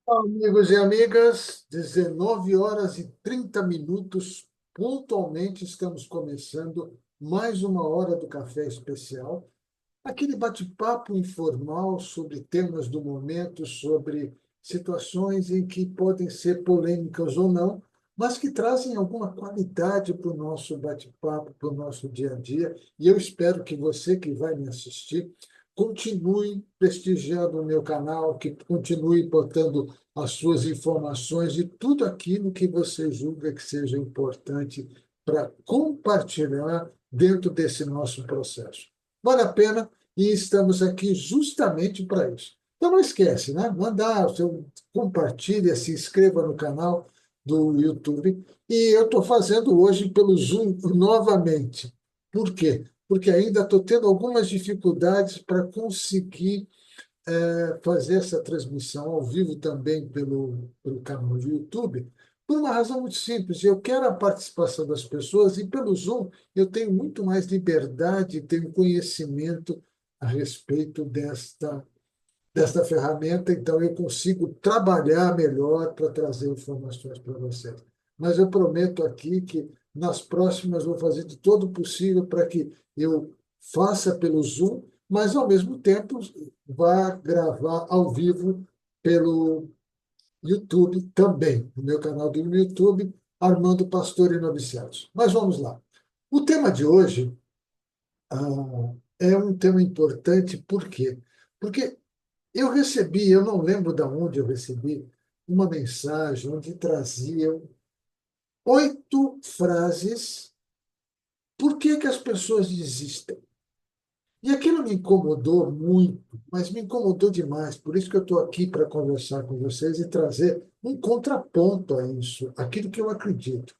Amigos e amigas, 19 horas e 30 minutos, pontualmente estamos começando mais uma hora do Café Especial, aquele bate-papo informal sobre temas do momento, sobre situações em que podem ser polêmicas ou não, mas que trazem alguma qualidade para o nosso bate-papo, para o nosso dia a dia. E eu espero que você que vai me assistir continue prestigiando o meu canal, que continue botando as suas informações e tudo aquilo que você julga que seja importante para compartilhar dentro desse nosso processo. Vale a pena e estamos aqui justamente para isso. Então não esquece, né? Mandar o seu compartilha, se inscreva no canal do YouTube. E eu estou fazendo hoje pelo Zoom novamente. Por quê? Porque ainda estou tendo algumas dificuldades para conseguir fazer essa transmissão ao vivo também pelo canal do YouTube, por uma razão muito simples. Eu quero a participação das pessoas e pelo Zoom eu tenho muito mais liberdade, tenho conhecimento a respeito desta ferramenta, então eu consigo trabalhar melhor para trazer informações para vocês. Mas eu prometo aqui que nas próximas vou fazer de todo o possível para que eu faça pelo Zoom, mas ao mesmo tempo vá gravar ao vivo pelo YouTube também, no meu canal do YouTube, Armando Pastor e Noviciatos. Mas vamos lá. O tema de hoje é um tema importante, por quê? Porque eu não lembro de onde eu recebi, uma mensagem onde traziam 8 frases por que que as pessoas desistem. E aquilo me incomodou muito, mas me incomodou demais. Por isso que eu estou aqui para conversar com vocês e trazer um contraponto a isso, aquilo que eu acredito.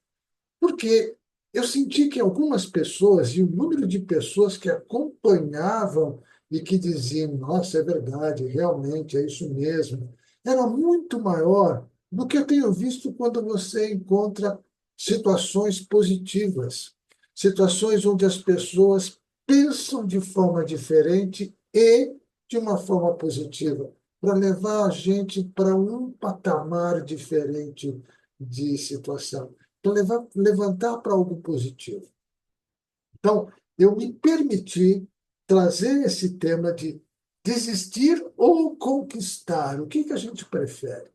Porque eu senti que algumas pessoas, e o número de pessoas que acompanhavam e que diziam: nossa, é verdade, realmente, é isso mesmo, era muito maior do que eu tenho visto quando você encontra situações positivas, situações onde as pessoas pensam de forma diferente e de uma forma positiva, para levar a gente para um patamar diferente de situação para levantar para algo positivo. Então, eu me permiti trazer esse tema de desistir ou conquistar. O que que a gente prefere?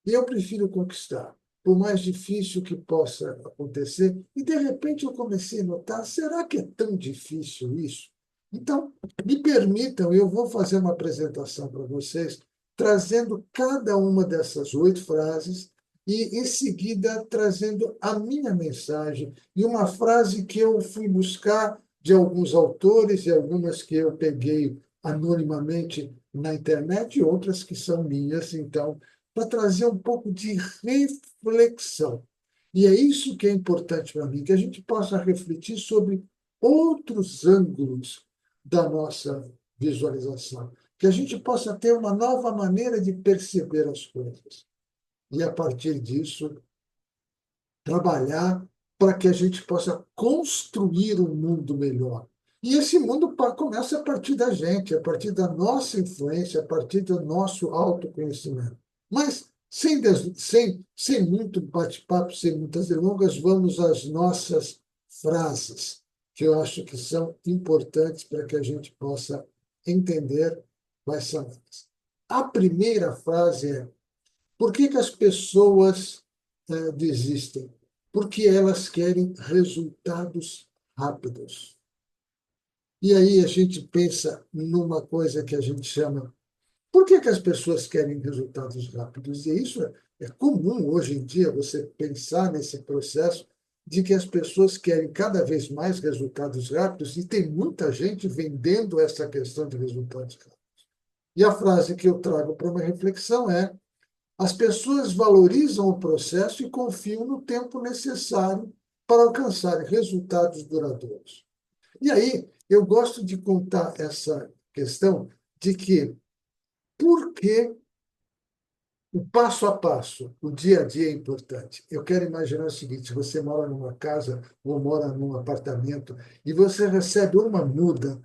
E eu prefiro conquistar, por mais difícil que possa acontecer. E, de repente, eu comecei a notar: será que é tão difícil isso? Então, me permitam, eu vou fazer uma apresentação para vocês, trazendo cada uma dessas 8 frases e, em seguida, trazendo a minha mensagem e uma frase que eu fui buscar de alguns autores e algumas que eu peguei anonimamente na internet e outras que são minhas. Então, para trazer um pouco de reflexão. E é isso que é importante para mim, que a gente possa refletir sobre outros ângulos da nossa visualização, que a gente possa ter uma nova maneira de perceber as coisas. E, a partir disso, trabalhar para que a gente possa construir um mundo melhor. E esse mundo começa a partir da gente, a partir da nossa influência, a partir do nosso autoconhecimento. Mas, sem muito bate-papo, sem muitas delongas, vamos às nossas frases, que eu acho que são importantes para que a gente possa entender quais são elas. A primeira frase é: por que que as pessoas desistem? Porque elas querem resultados rápidos. E aí a gente pensa numa coisa que a gente chama: por que que as pessoas querem resultados rápidos? E isso é comum hoje em dia, você pensar nesse processo de que as pessoas querem cada vez mais resultados rápidos e tem muita gente vendendo essa questão de resultados rápidos. E a frase que eu trago para uma reflexão é: as pessoas valorizam o processo e confiam no tempo necessário para alcançar resultados duradouros. E aí, eu gosto de contar essa questão de que, por que o passo a passo, o dia a dia é importante. Eu quero imaginar o seguinte: se você mora numa casa ou mora num apartamento e você recebe uma muda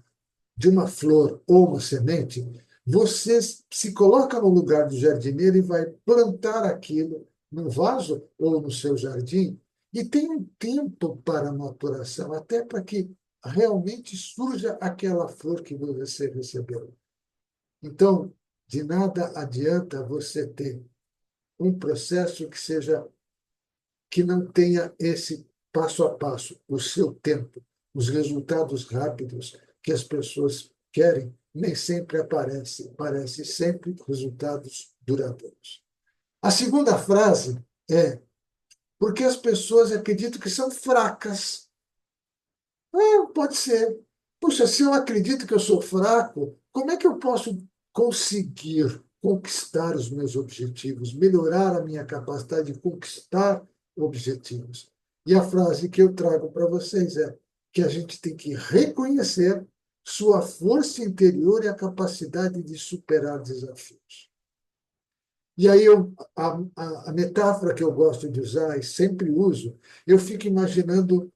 de uma flor ou uma semente, Você se coloca no lugar do jardineiro e vai plantar aquilo num vaso ou no seu jardim, e tem um tempo para a maturação, até para que realmente surja aquela flor que você recebeu. Então, de nada adianta você ter um processo que não tenha esse passo a passo, o seu tempo, os resultados rápidos que as pessoas querem, nem sempre aparecem, parecem sempre resultados duradouros. A segunda frase é porque as pessoas acreditam que são fracas. Pode ser. Puxa, se eu acredito que eu sou fraco, como é que eu posso conseguir conquistar os meus objetivos, melhorar a minha capacidade de conquistar objetivos? E a frase que eu trago para vocês é que a gente tem que reconhecer sua força interior e a capacidade de superar desafios. E aí a metáfora que eu gosto de usar e sempre uso, eu fico imaginando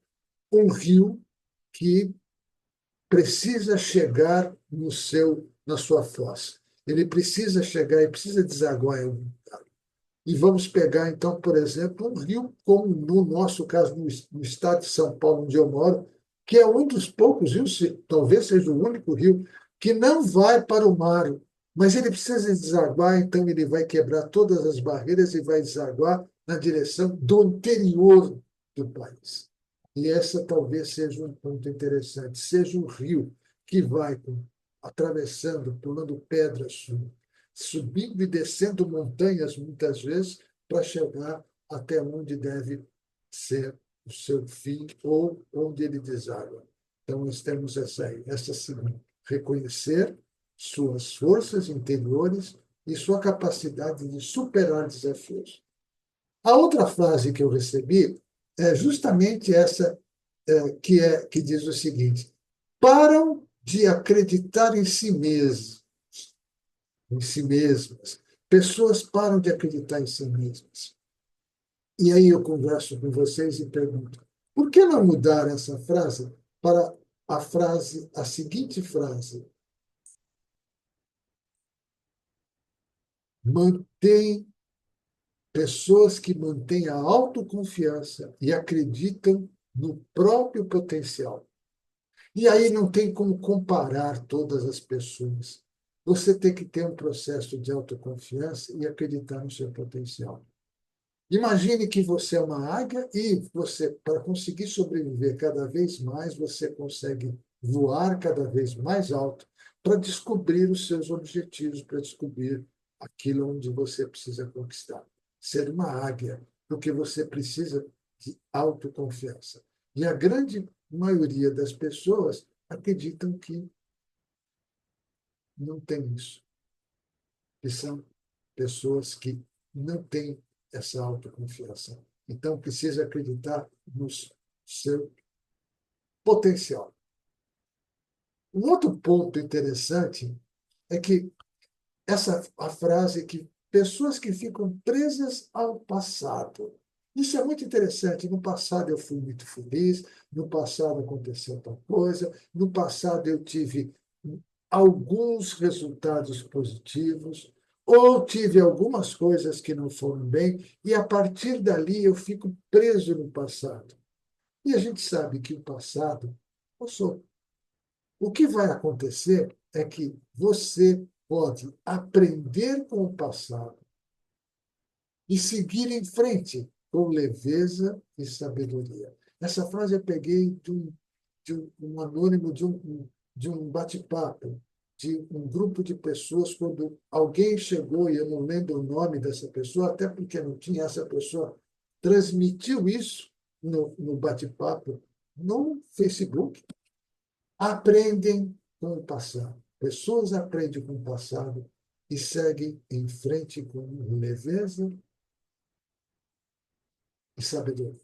um rio que precisa chegar na sua foz. Ele precisa chegar e precisa desaguar em algum lugar. E vamos pegar, então, por exemplo, um rio, como no nosso caso, no estado de São Paulo, onde eu moro, que é um dos poucos rios, talvez seja o único rio, que não vai para o mar, mas ele precisa desaguar, então ele vai quebrar todas as barreiras e vai desaguar na direção do interior do país. E essa talvez seja um ponto interessante, seja um rio que vai atravessando, pulando pedras, subindo e descendo montanhas, muitas vezes, para chegar até onde deve ser o seu fim ou onde ele deságua. Então, nós temos essa segunda, reconhecer suas forças interiores e sua capacidade de superar desafios. A outra frase que eu recebi é justamente essa que diz o seguinte: param de acreditar em si mesmas. Pessoas param de acreditar em si mesmas. E aí eu converso com vocês e pergunto: por que não mudar essa frase para a seguinte frase: mantém pessoas que mantêm a autoconfiança e acreditam no próprio potencial. E aí não tem como comparar todas as pessoas. Você tem que ter um processo de autoconfiança e acreditar no seu potencial. Imagine que você é uma águia e você, para conseguir sobreviver cada vez mais, você consegue voar cada vez mais alto para descobrir os seus objetivos, para descobrir aquilo onde você precisa conquistar. Ser uma águia, porque você precisa de autoconfiança. E a grande maioria das pessoas acreditam que não tem isso, que são pessoas que não têm essa autoconfiança. Então, precisa acreditar no seu potencial. Um outro ponto interessante é que a frase que pessoas que ficam presas ao passado. Isso é muito interessante. No passado eu fui muito feliz, no passado aconteceu tal coisa, no passado eu tive alguns resultados positivos, ou tive algumas coisas que não foram bem, e a partir dali eu fico preso no passado. E a gente sabe que o passado passou. O que vai acontecer é que você pode aprender com o passado e seguir em frente com leveza e sabedoria. Essa frase eu peguei de um anônimo, de um bate-papo, de um grupo de pessoas, quando alguém chegou, e eu não lembro o nome dessa pessoa, até porque não tinha, essa pessoa transmitiu isso no bate-papo no Facebook. Aprendem com o passado. Pessoas aprendem com o passado e seguem em frente com leveza e sabedoria.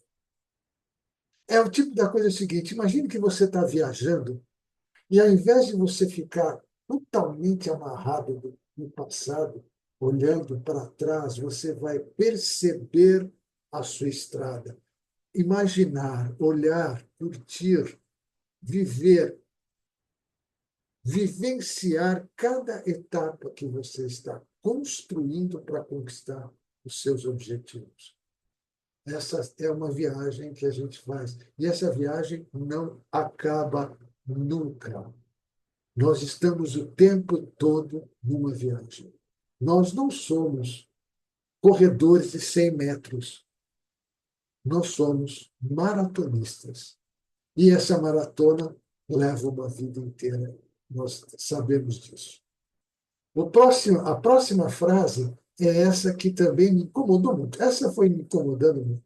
É o tipo da coisa seguinte: imagine que você está viajando e, ao invés de você ficar totalmente amarrado no passado, olhando para trás, você vai perceber a sua estrada, imaginar, olhar, curtir, viver vivenciar cada etapa que você está construindo para conquistar os seus objetivos. Essa é uma viagem que a gente faz. E essa viagem não acaba nunca. Nós estamos o tempo todo numa viagem. Nós não somos corredores de 100 metros. Nós somos maratonistas. E essa maratona leva uma vida inteira. Nós sabemos disso. A próxima frase é essa que também me incomodou muito. Essa foi me incomodando muito.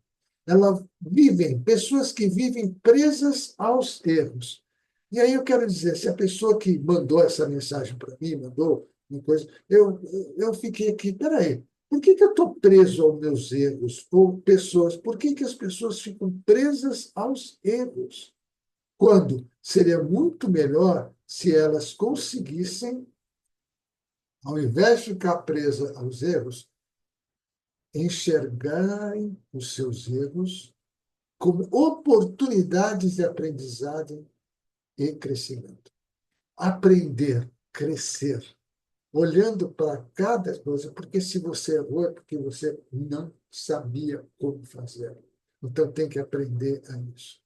Pessoas que vivem presas aos erros. E aí eu quero dizer, se a pessoa que mandou essa mensagem para mim, mandou uma coisa, eu fiquei aqui, peraí, por que eu estou preso aos meus erros? Ou pessoas, por que as pessoas ficam presas aos erros? Quando seria muito melhor se elas conseguissem, ao invés de ficar presa aos erros, enxergarem os seus erros como oportunidades de aprendizado e crescimento. Aprender, crescer, olhando para cada coisa, porque se você errou é porque você não sabia como fazer. Então tem que aprender a isso.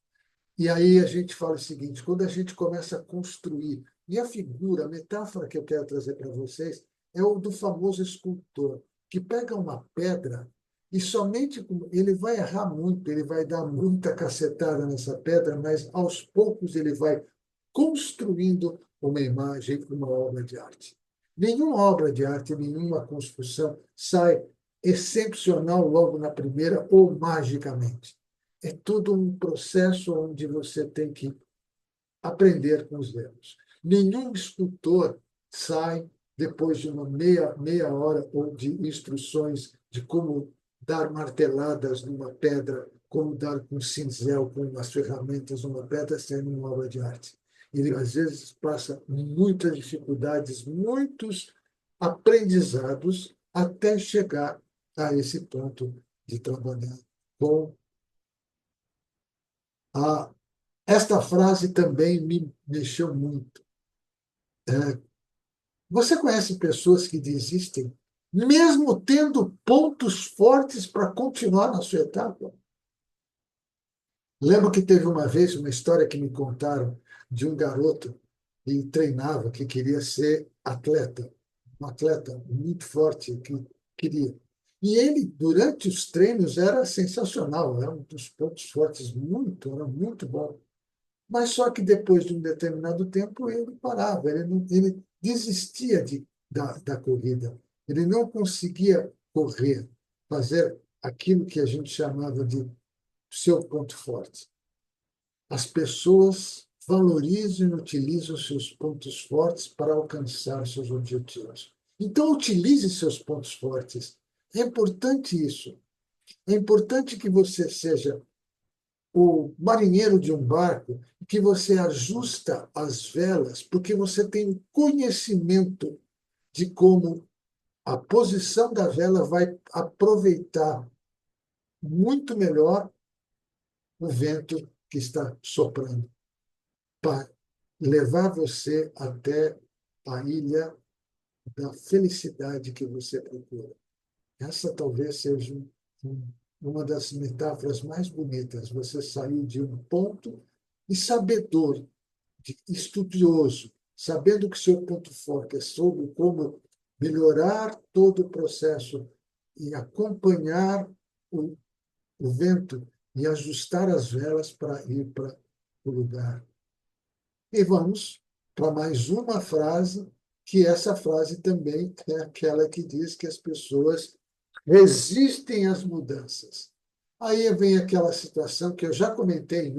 E aí a gente fala o seguinte: quando a gente começa a construir, e a figura, a metáfora que eu quero trazer para vocês é o do famoso escultor, que pega uma pedra e somente ele vai errar muito, ele vai dar muita cacetada nessa pedra, mas aos poucos ele vai construindo uma imagem, uma obra de arte. Nenhuma obra de arte, nenhuma construção sai excepcional logo na primeira ou magicamente. É todo um processo onde você tem que aprender com os erros. Nenhum escultor sai depois de uma meia hora ou de instruções de como dar marteladas numa pedra, como dar com cinzel, com as ferramentas numa pedra, sendo uma obra de arte. Ele, às vezes, passa muitas dificuldades, muitos aprendizados até chegar a esse ponto de trabalhar com a esta frase também me mexeu muito. Você conhece pessoas que desistem, mesmo tendo pontos fortes para continuar na sua etapa? Lembro que teve uma vez uma história que me contaram de um garoto que treinava, que queria ser atleta, um atleta muito forte que queria. E ele, durante os treinos, era sensacional, era um dos pontos fortes, era muito bom. Mas só que depois de um determinado tempo ele parava, ele desistia da corrida. Ele não conseguia correr, fazer aquilo que a gente chamava de seu ponto forte. As pessoas valorizam e utilizam seus pontos fortes para alcançar seus objetivos. Então, utilize seus pontos fortes. É importante isso. É importante que você seja o marinheiro de um barco, que você ajusta as velas, porque você tem conhecimento de como a posição da vela vai aproveitar muito melhor o vento que está soprando, para levar você até a ilha da felicidade que você procura. Essa talvez seja uma das metáforas mais bonitas. Você sair de um ponto e sabedor, estudioso, sabendo que seu ponto forte é sobre como melhorar todo o processo e acompanhar o, o vento e ajustar as velas para ir para o lugar. E vamos para mais uma frase, que essa frase também é aquela que diz que as pessoas resistem às mudanças. Aí vem aquela situação que eu já comentei em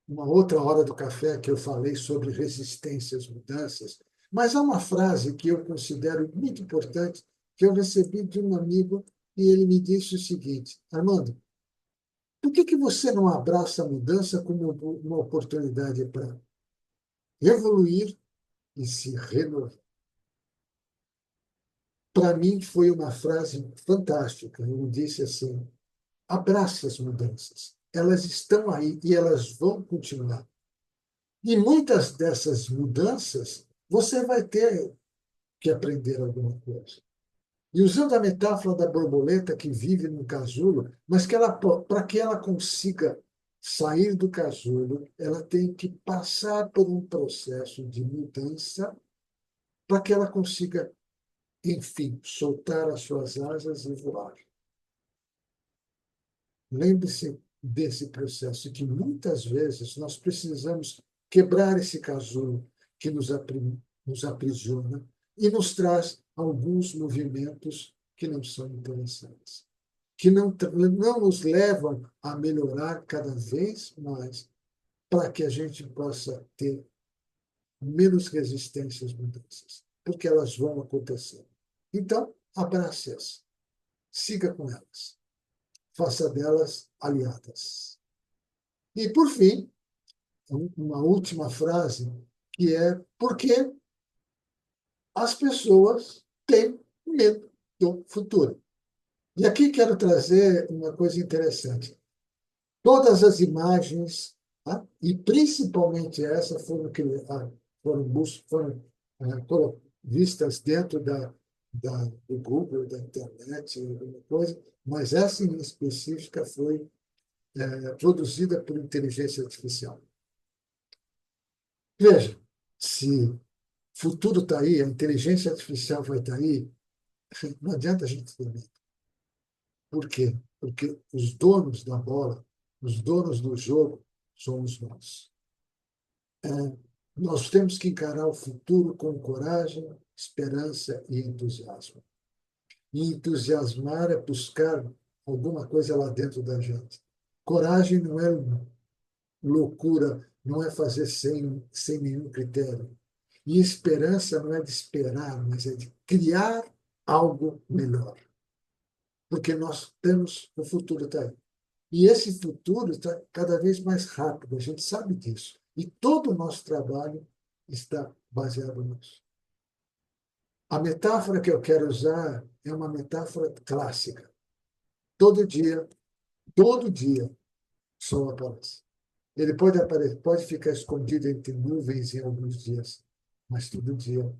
uma outra hora do café, que eu falei sobre resistência às mudanças, mas há uma frase que eu considero muito importante, que eu recebi de um amigo, e ele me disse o seguinte: Armando, por que você não abraça a mudança como uma oportunidade para evoluir e se renovar? Para mim, foi uma frase fantástica. Ele disse assim: abrace as mudanças. Elas estão aí e elas vão continuar. E muitas dessas mudanças você vai ter que aprender alguma coisa. E usando a metáfora da borboleta que vive no casulo, mas que ela, para que ela consiga sair do casulo, ela tem que passar por um processo de mudança para que ela consiga, enfim, soltar as suas asas e voar. Lembre-se desse processo, que muitas vezes nós precisamos quebrar esse casulo que nos aprisiona e nos traz alguns movimentos que não são interessantes, que não nos levam a melhorar cada vez mais, para que a gente possa ter menos resistência às mudanças, porque elas vão acontecer. Então, abrace-as, siga com elas, faça delas aliadas. E, por fim, uma última frase, que é porque as pessoas têm medo do futuro. E aqui quero trazer uma coisa interessante. Todas as imagens, tá? E principalmente essa, foram vistas dentro do Google, da internet, alguma coisa, mas essa em específica foi produzida por inteligência artificial. Veja, se futuro está aí, a inteligência artificial vai estar aí, não adianta a gente ter medo. Por quê? Porque os donos da bola, os donos do jogo, somos nós. Nós temos que encarar o futuro com coragem, esperança e entusiasmo. E entusiasmar é buscar alguma coisa lá dentro da gente. Coragem não é loucura, não é fazer sem nenhum critério. E esperança não é de esperar, mas é de criar algo melhor. Porque nós temos, o futuro está aí. E esse futuro está cada vez mais rápido, a gente sabe disso. E todo o nosso trabalho está baseado nisso. A metáfora que eu quero usar é uma metáfora clássica. Todo dia, o sol aparece. Ele pode aparecer, pode ficar escondido entre nuvens em alguns dias, mas todo dia,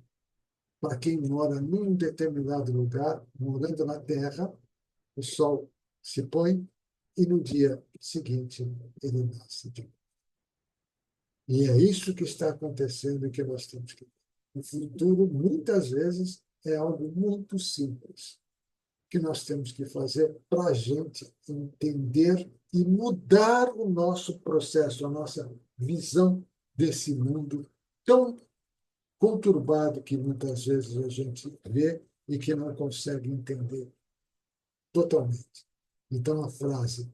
para quem mora num determinado lugar, morando na Terra, o sol se põe e no dia seguinte ele nasce. E é isso que está acontecendo e que nós temos que. O futuro, muitas vezes, é algo muito simples que nós temos que fazer para a gente entender e mudar o nosso processo, a nossa visão desse mundo tão conturbado que muitas vezes a gente vê e que não consegue entender totalmente. Então, a frase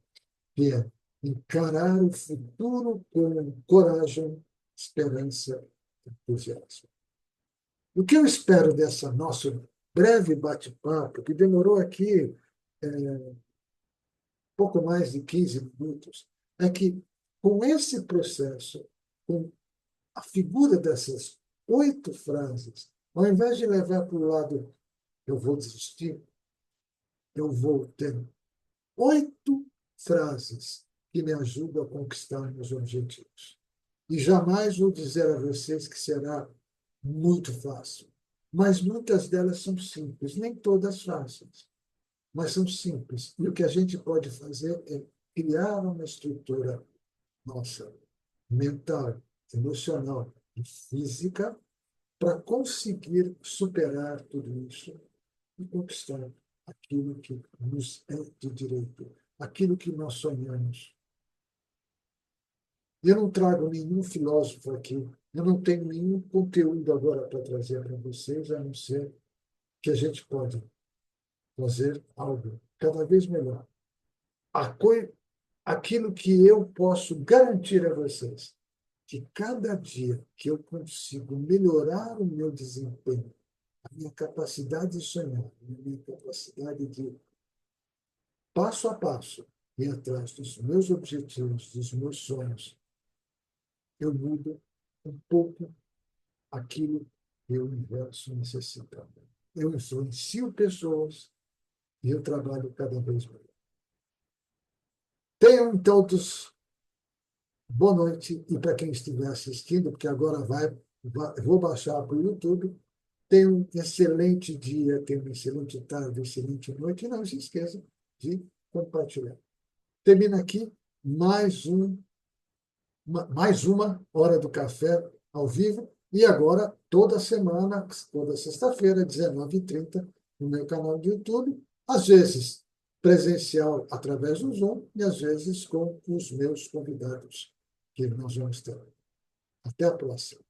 que é encarar o futuro com coragem, esperança e entusiasmo. O que eu espero dessa nosso breve bate-papo, que demorou aqui pouco mais de 15 minutos, é que com esse processo, com a figura dessas 8 frases, ao invés de levar para o lado eu vou desistir, eu vou ter 8 frases que me ajudam a conquistar meus objetivos. E jamais vou dizer a vocês que será muito fácil. Mas muitas delas são simples, nem todas fáceis, mas são simples. E o que a gente pode fazer é criar uma estrutura nossa, mental, emocional e física, para conseguir superar tudo isso e conquistar aquilo que nos é de direito, aquilo que nós sonhamos. Eu não trago nenhum filósofo aqui, eu não tenho nenhum conteúdo agora para trazer para vocês, a não ser que a gente pode fazer algo cada vez melhor. Aquilo que eu posso garantir a vocês, que cada dia que eu consigo melhorar o meu desempenho, a minha capacidade de sonhar, a minha capacidade de, passo a passo, ir atrás dos meus objetivos, dos meus sonhos, eu mudo um pouco aquilo que o universo necessita. Eu influencio pessoas e eu trabalho cada vez melhor. Tenham todos boa noite. E para quem estiver assistindo, porque agora vou baixar para o YouTube, tenha um excelente dia, tenha uma excelente tarde, excelente noite. E não se esqueça de compartilhar. Termina aqui mais mais uma Hora do Café ao vivo. E agora, toda semana, toda sexta-feira, 19h30, no meu canal do YouTube, às vezes presencial através do Zoom e às vezes com os meus convidados que nós vamos ter. Até a próxima.